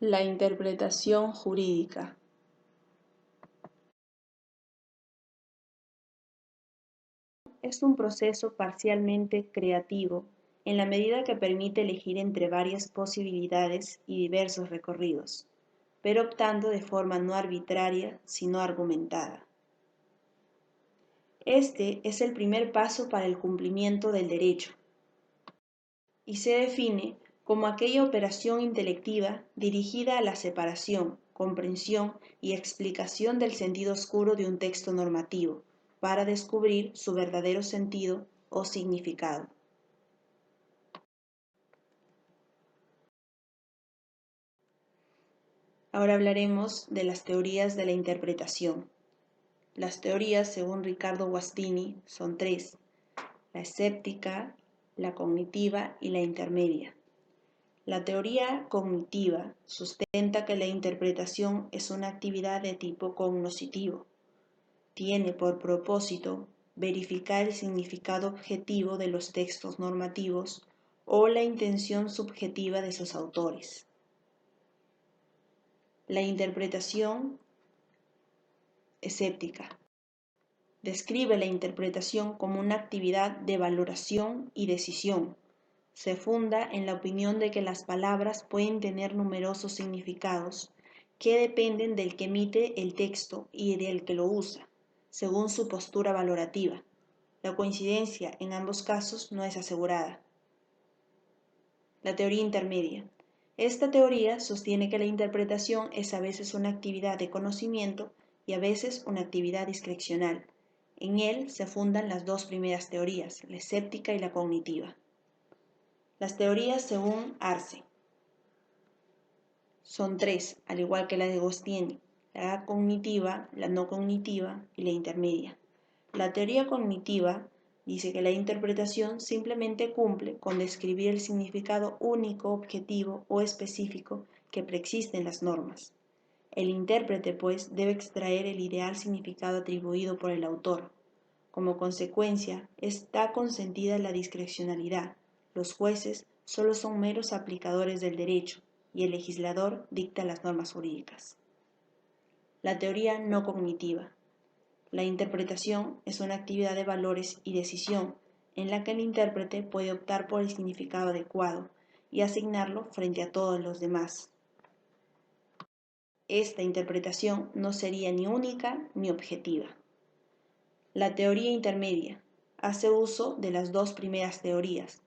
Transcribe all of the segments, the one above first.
La interpretación jurídica. Es un proceso parcialmente creativo en la medida que permite elegir entre varias posibilidades y diversos recorridos, pero optando de forma no arbitraria, sino argumentada. Este es el primer paso para el cumplimiento del derecho y se define como aquella operación intelectiva dirigida a la separación, comprensión y explicación del sentido oscuro de un texto normativo, para descubrir su verdadero sentido o significado. Ahora hablaremos de las teorías de la interpretación. Las teorías, según Riccardo Guastini, son tres: la escéptica, la cognitiva y la intermedia. La teoría cognitiva sustenta que la interpretación es una actividad de tipo cognoscitivo. Tiene por propósito verificar el significado objetivo de los textos normativos o la intención subjetiva de sus autores. La interpretación escéptica describe la interpretación como una actividad de valoración y decisión. Se funda en la opinión de que las palabras pueden tener numerosos significados que dependen del que emite el texto y del que lo usa, según su postura valorativa. La coincidencia en ambos casos no es asegurada. La teoría intermedia. Esta teoría sostiene que la interpretación es a veces una actividad de conocimiento y a veces una actividad discrecional. En él se fundan las dos primeras teorías, la escéptica y la cognitiva. Las teorías según Arce son tres, al igual que la de Agostini: la cognitiva, la no cognitiva y la intermedia. La teoría cognitiva dice que la interpretación simplemente cumple con describir el significado único, objetivo o específico que preexiste en las normas. El intérprete, pues, debe extraer el ideal significado atribuido por el autor. Como consecuencia, está consentida la discrecionalidad. Los jueces solo son meros aplicadores del derecho y el legislador dicta las normas jurídicas. La teoría no cognitiva. La interpretación es una actividad de valores y decisión en la que el intérprete puede optar por el significado adecuado y asignarlo frente a todos los demás. Esta interpretación no sería ni única ni objetiva. La teoría intermedia hace uso de las dos primeras teorías,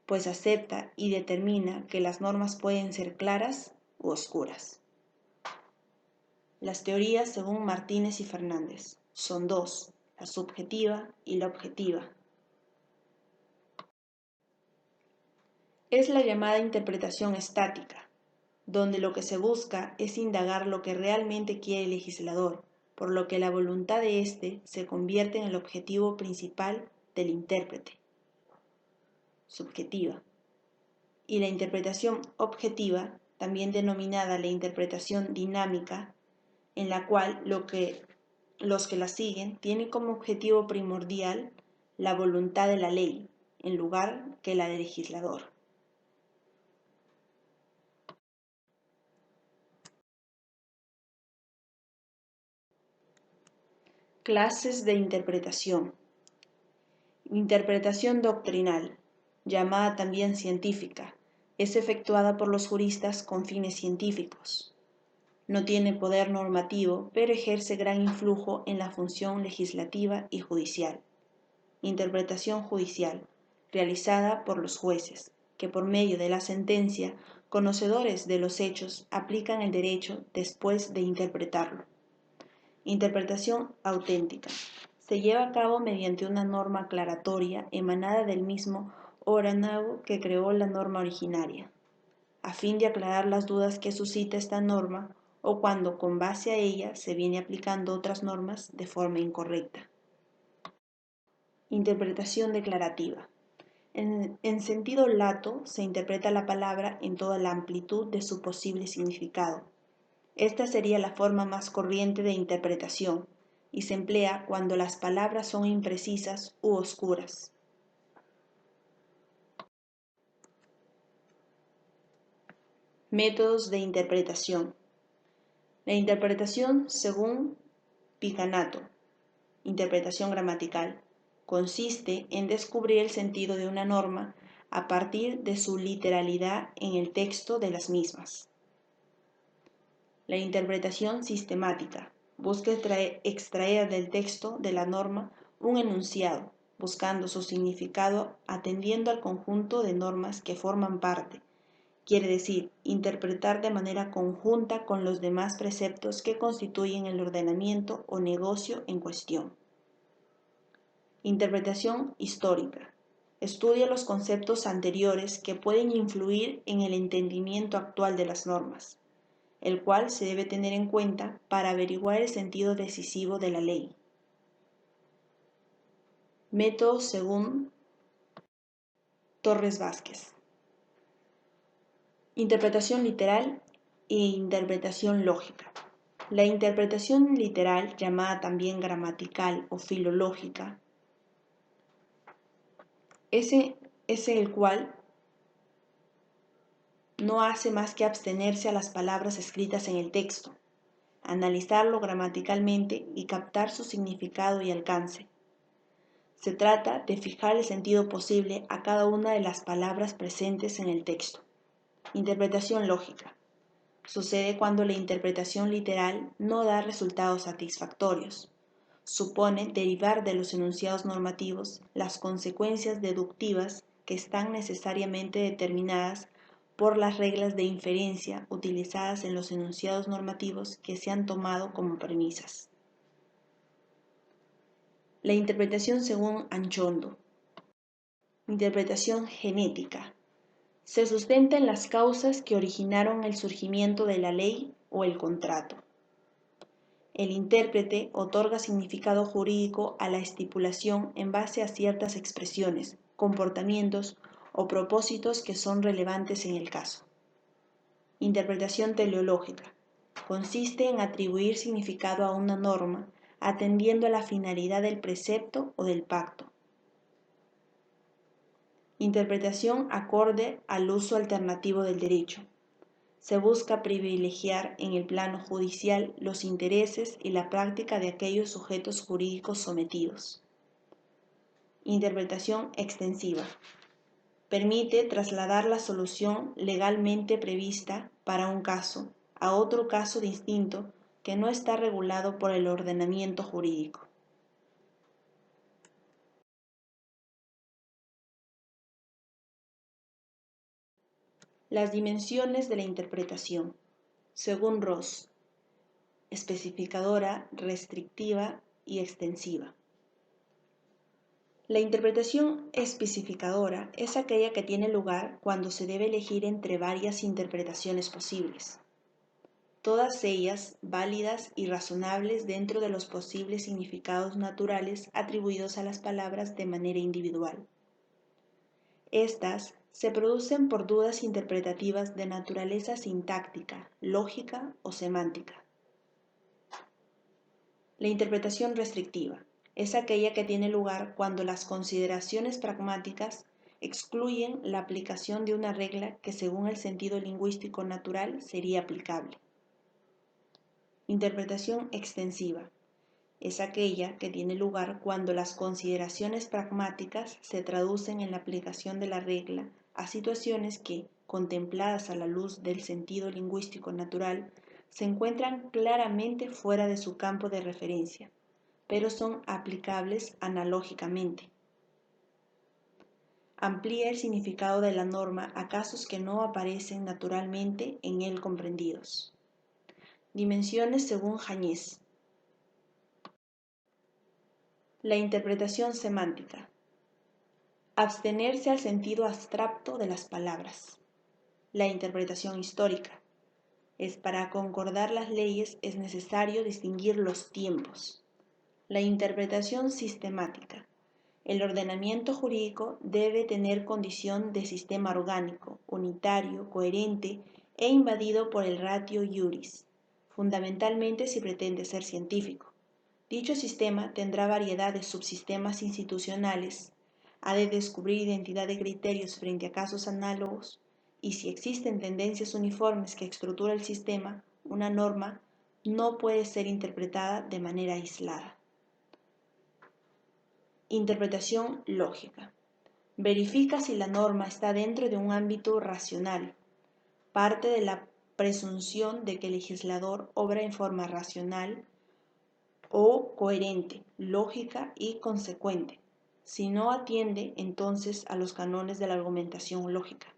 pues acepta y determina que las normas pueden ser claras u oscuras. Las teorías, según Martínez y Fernández, son dos: la subjetiva y la objetiva. Es la llamada interpretación estática, donde lo que se busca es indagar lo que realmente quiere el legislador, por lo que la voluntad de éste se convierte en el objetivo principal del intérprete. Subjetiva. Y la interpretación objetiva, también denominada la interpretación dinámica, en la cual los que la siguen tienen como objetivo primordial la voluntad de la ley, en lugar que la del legislador. Clases de interpretación. Interpretación doctrinal, llamada también científica, es efectuada por los juristas con fines científicos. No tiene poder normativo, pero ejerce gran influjo en la función legislativa y judicial. Interpretación judicial, realizada por los jueces, que por medio de la sentencia, conocedores de los hechos, aplican el derecho después de interpretarlo. Interpretación auténtica. Se lleva a cabo mediante una norma aclaratoria emanada del mismo ordenado que creó la norma originaria, a fin de aclarar las dudas que suscita esta norma o cuando con base a ella se viene aplicando otras normas de forma incorrecta. Interpretación declarativa. En sentido lato se interpreta la palabra en toda la amplitud de su posible significado. Esta sería la forma más corriente de interpretación y se emplea cuando las palabras son imprecisas u oscuras. Métodos de interpretación. La interpretación según Piganato, interpretación gramatical, consiste en descubrir el sentido de una norma a partir de su literalidad en el texto de las mismas. La interpretación sistemática busca extraer del texto de la norma un enunciado, buscando su significado atendiendo al conjunto de normas que forman parte. Quiere decir, interpretar de manera conjunta con los demás preceptos que constituyen el ordenamiento o negocio en cuestión. Interpretación histórica. Estudia los conceptos anteriores que pueden influir en el entendimiento actual de las normas, el cual se debe tener en cuenta para averiguar el sentido decisivo de la ley. Método según Torres Vázquez. Interpretación literal e interpretación lógica. La interpretación literal, llamada también gramatical o filológica, es el cual no hace más que abstenerse a las palabras escritas en el texto, analizarlo gramaticalmente y captar su significado y alcance. Se trata de fijar el sentido posible a cada una de las palabras presentes en el texto. Interpretación lógica. Sucede cuando la interpretación literal no da resultados satisfactorios. Supone derivar de los enunciados normativos las consecuencias deductivas que están necesariamente determinadas por las reglas de inferencia utilizadas en los enunciados normativos que se han tomado como premisas. La interpretación según Anchondo. Interpretación genética. Se sustenta en las causas que originaron el surgimiento de la ley o el contrato. El intérprete otorga significado jurídico a la estipulación en base a ciertas expresiones, comportamientos o propósitos que son relevantes en el caso. Interpretación teleológica. Consiste en atribuir significado a una norma atendiendo a la finalidad del precepto o del pacto. Interpretación acorde al uso alternativo del derecho. Se busca privilegiar en el plano judicial los intereses y la práctica de aquellos sujetos jurídicos sometidos. Interpretación extensiva. Permite trasladar la solución legalmente prevista para un caso a otro caso distinto que no está regulado por el ordenamiento jurídico. Las dimensiones de la interpretación. Según Ross, especificadora, restrictiva y extensiva. La interpretación especificadora es aquella que tiene lugar cuando se debe elegir entre varias interpretaciones posibles, todas ellas válidas y razonables dentro de los posibles significados naturales atribuidos a las palabras de manera individual. Estas se producen por dudas interpretativas de naturaleza sintáctica, lógica o semántica. La interpretación restrictiva es aquella que tiene lugar cuando las consideraciones pragmáticas excluyen la aplicación de una regla que según el sentido lingüístico natural sería aplicable. Interpretación extensiva es aquella que tiene lugar cuando las consideraciones pragmáticas se traducen en la aplicación de la regla a situaciones que, contempladas a la luz del sentido lingüístico natural, se encuentran claramente fuera de su campo de referencia, pero son aplicables analógicamente. Amplía el significado de la norma a casos que no aparecen naturalmente en él comprendidos. Dimensiones según Jañez. La interpretación semántica. Abstenerse al sentido abstracto de las palabras. La interpretación histórica. Para concordar las leyes es necesario distinguir los tiempos. La interpretación sistemática. El ordenamiento jurídico debe tener condición de sistema orgánico, unitario, coherente e invadido por el ratio iuris, fundamentalmente si pretende ser científico. Dicho sistema tendrá variedad de subsistemas institucionales, ha de descubrir identidad de criterios frente a casos análogos y si existen tendencias uniformes que estructuran el sistema, una norma no puede ser interpretada de manera aislada. Interpretación lógica. Verifica si la norma está dentro de un ámbito racional. Parte de la presunción de que el legislador obra en forma racional o coherente, lógica y consecuente. Si no atiende entonces a los cánones de la argumentación lógica.